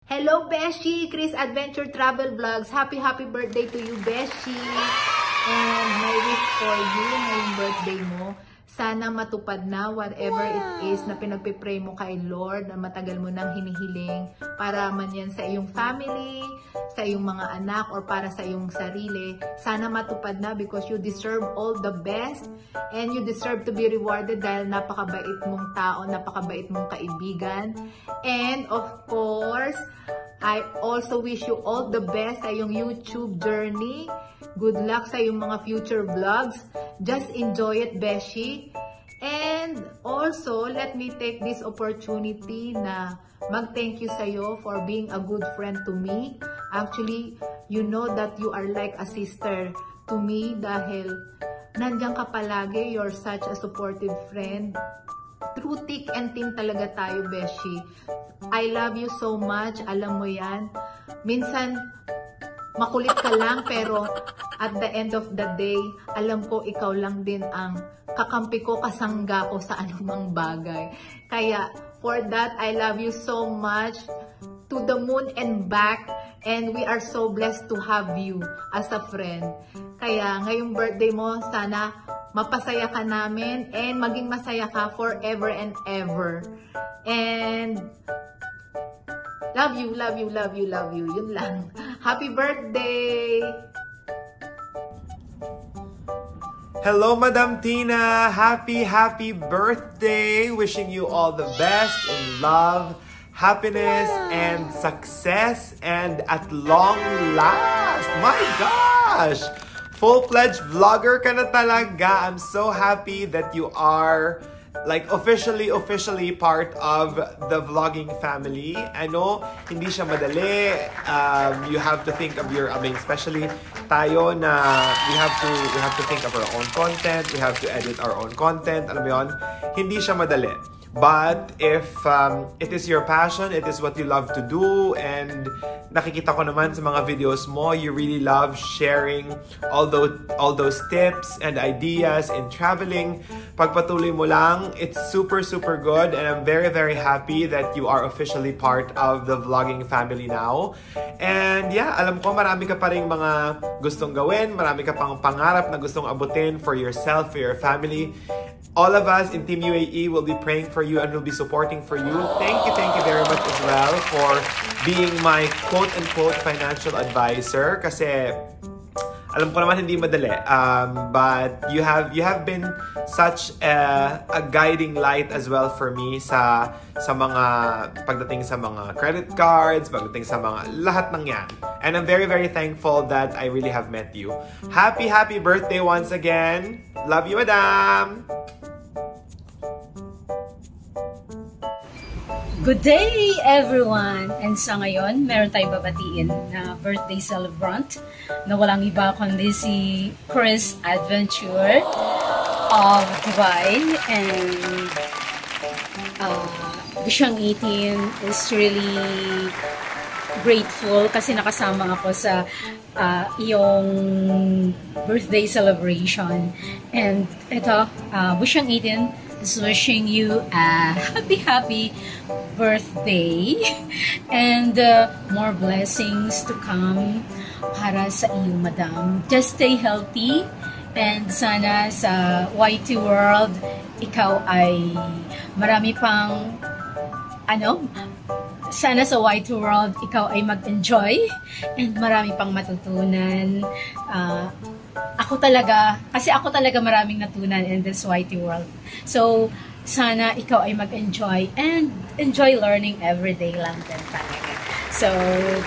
Hello, Beshi! Chris Adventure Travel Vlogs. Happy birthday to you, Beshi! And my wish for you ngayong birthday mo, sana matupad na whatever it is na pinagpipray mo kay Lord na matagal mo nang hinihiling para man yan sa iyong family, sa iyong mga anak, or para sa iyong sarili. Sana matupad na because you deserve all the best and you deserve to be rewarded dahil napakabait mong tao, napakabait mong kaibigan. And of course, I also wish you all the best sa iyong YouTube journey. Good luck sa iyong mga future vlogs. Just enjoy it, Beshi. And also, let me take this opportunity na mag-thank you sa'yo for being a good friend to me. Actually, you know that you are like a sister to me dahil nandiyan ka palagi. You're such a supportive friend. Through thick and thin talaga tayo, Beshi. I love you so much. Alam mo yan. Minsan, makulit ka lang pero at the end of the day, alam ko ikaw lang din ang kakampi ko, kasangga ko sa anumang bagay. Kaya for that, I love you so much. To the moon and back. And we are so blessed to have you as a friend. Kaya ngayong birthday mo, sana mapasaya ka namin and maging masaya ka forever and ever. And love you, love you, love you, love you. Yun lang. Happy birthday! Hello, Madam Tina! Happy birthday! Wishing you all the best in love, happiness, and success, and at long last! My gosh! Full-fledged vlogger ka na talaga! I'm so happy that you are like officially part of the vlogging family. I know hindi siya madali. You have to think of your, especially tayo na we have to think of our own content. We have to edit our own content. Alam mo yun? Hindi siya madali. But if it is your passion, it is what you love to do, and nakikita ko naman sa mga videos mo, you really love sharing all those tips and ideas in traveling. Pagpatuloy mo lang, it's super good, and I'm very happy that you are officially part of the vlogging family now. And yeah, alam ko marami ka pa ring mga gustong gawin, marami ka pang pangarap na gustong abutin for yourself, for your family. All of us in Team UAE will be praying for you and will be supporting for you. Thank you very much as well for being my quote-unquote financial advisor. Kasi alam ko naman hindi madali. But you have been such a guiding light as well for me sa mga pagdating sa mga credit cards, pagdating sa mga lahat ng yan. And I'm very thankful that I really have met you. Happy birthday once again. Love you, Madam. Good day, everyone! And sa ngayon, meron tayong babatiin na birthday celebrant na walang iba kundi si Chris Adventure of Dubai. And Bishang 18 is really grateful kasi nakasama ako sa iyong birthday celebration. And ito, Bishang 18 is wishing you a happy birthday and more blessings to come para sa iyo, Madam. Just stay healthy and sana sa YT World ikaw ay marami pang sana sa YT World ikaw ay mag-enjoy and marami pang matutunan. Ako talaga maraming natunan in this YT World. So, sana ikaw ay mag-enjoy and enjoy learning everyday lang din talaga. So,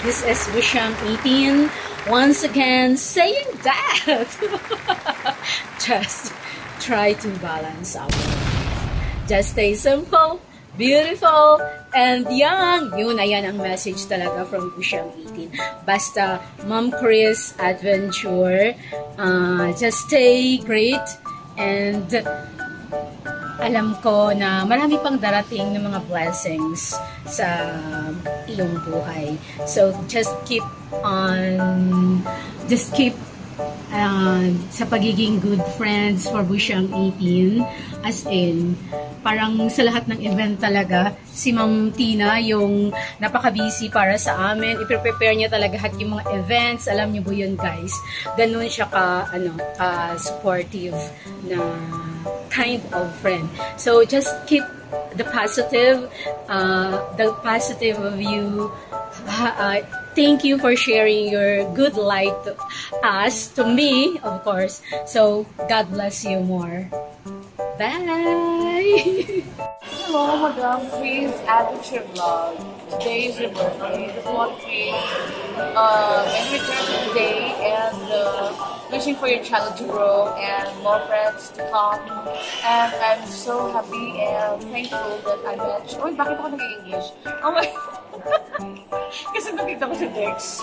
this is Bishang 18 once again saying that just try to balance out. Just stay simple, beautiful, and young. Yun, ayan ang message talaga from Bishang 18. Basta, Ma'am Chris Adventure, just stay great, and alam ko na marami pang darating ng mga blessings sa iyong buhay. So, just keep sa pagiging good friends for Bishang 18, as in, parang sa lahat ng event talaga, si Ma'am Tina yung napaka-busy para sa amin. I-prepare niya talaga lahat yung mga events. Alam niyo po yun, guys. Ganun siya supportive na kind of friend. So, just keep the positive of you. Thank you for sharing your good light to us, to me, of course. So, God bless you more. Bye! Hello, Madam Chris Adventure Vlog. Today is your birthday. Just want to wish many returns of the day and wishing for your channel to grow and more friends to come. And I'm so happy and thankful that I met you. Uy, bakit ako nag-English? Oh my Kasi nakita ko si Dex.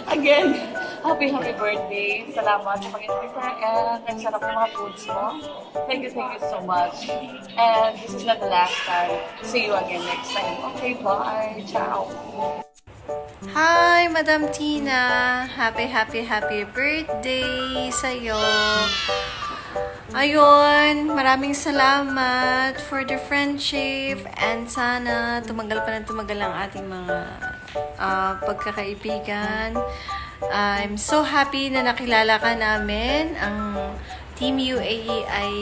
Again, happy birthday. Salamat sa pag-invite and ang sarap ng mga foods mo. Thank you so much. And this is not the last time. See you again next time. Okay, bye. Ciao. Hi, Madam Tina! Happy birthday sa'yo! Ayun, maraming salamat for the friendship and sana tumagal pa ng tumagal ang ating mga pagkakaibigan. I'm so happy na nakilala ka namin. Ang Team UAE ay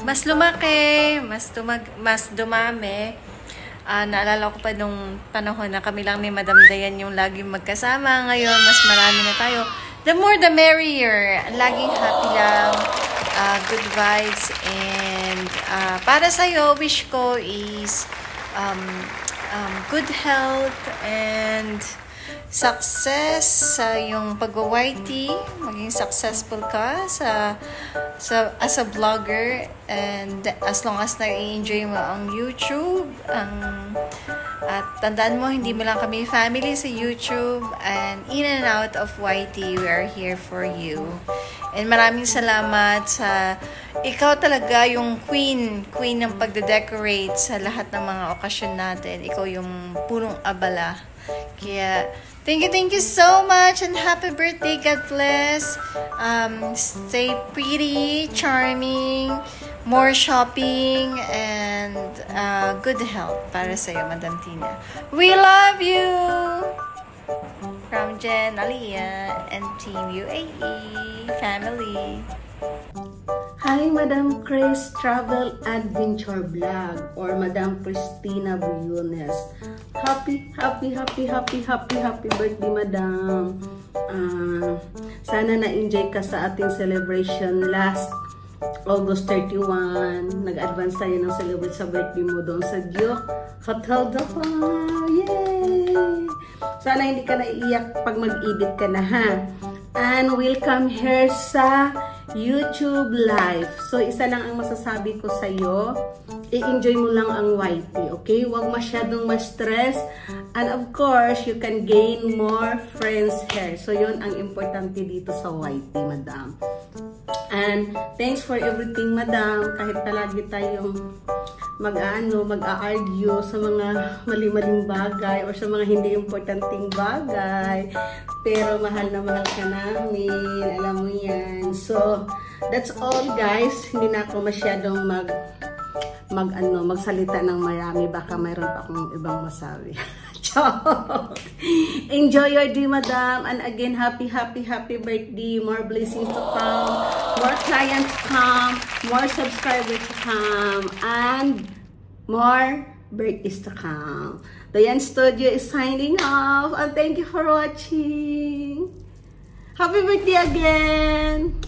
mas lumaki, mas dumami. Naalala ko pa nung panahon na kami lang ni Madam Dayan yung laging magkasama. Ngayon, mas marami na tayo. The more the merrier. Laging happy lang. Good vibes. And para sa'yo, wish ko is good health and success sa yung pag-YT. Maging successful ka as a vlogger, and as long as na-enjoy mo ang YouTube, at tandaan mo, hindi mo lang kami family sa YouTube, and in and out of YT, we are here for you. And maraming salamat sa ikaw talaga yung queen ng pagde-decorate sa lahat ng mga okasyon natin. Ikaw yung punong abala. Kaya thank you so much and happy birthday. God bless. Stay pretty, charming, more shopping, and good health para sa'yo, Madam Tina. We love you! From Jen, Aliyah, and Team UAE family. Hi, Madam Chris Travel Adventure Vlog or Madam Christina Briones. Happy birthday, Madam. Sana na-enjoy ka sa ating celebration last August 31. Nag-advance tayo ng celebrate sa birthday mo doon sa Diok Hotel Davao. Yay! Sana hindi ka naiiyak pag mag-edit ka na, ha? And welcome here sa YouTube Live. So, isa lang ang masasabi ko sa'yo. I-enjoy mo lang ang YT, okay? Huwag masyadong ma-stress. And of course, you can gain more friends here. So, yun ang importante dito sa YT, Madam. And thanks for everything, Madam. Kahit palagi tayong mag-a-argue sa mga mali-maling bagay or sa mga hindi importanteng bagay. Pero mahal na mahal ka namin. Alam mo yan. So, that's all, guys. Hindi na ako masyadong magsalita ng marami. Baka mayroon pa akong ibang masabi. Enjoy your day, Madam. And again, happy birthday. More blessings to come. More clients to come. More subscribers to come. And more birthdays to come. Dayan Studio is signing off. And thank you for watching. Happy birthday again.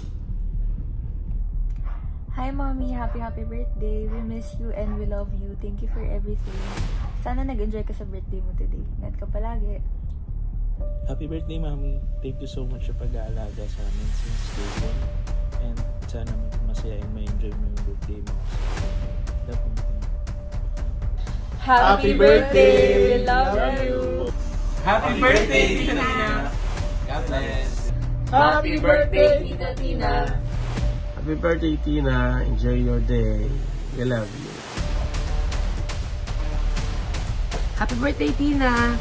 Hi, Mommy. Happy birthday. We miss you and we love you. Thank you for everything. Sana nag-enjoy ka sa birthday mo today. Ingat ka palagi. Happy birthday, Mommy. Thank you so much sa pag-aalaga sa amin since day one. And sana masayain ma-enjoy mo yung birthday mo. Love you. Happy birthday! We love you! Happy birthday, Tita Tina! God bless! Happy birthday, Tita Tina! Happy birthday, Tina! Enjoy your day. We love you. Happy birthday, Tina!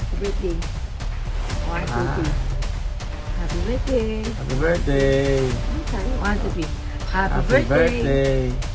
Happy birthday. Happy birthday. Happy birthday. Okay, 1, 2, 3. Happy birthday.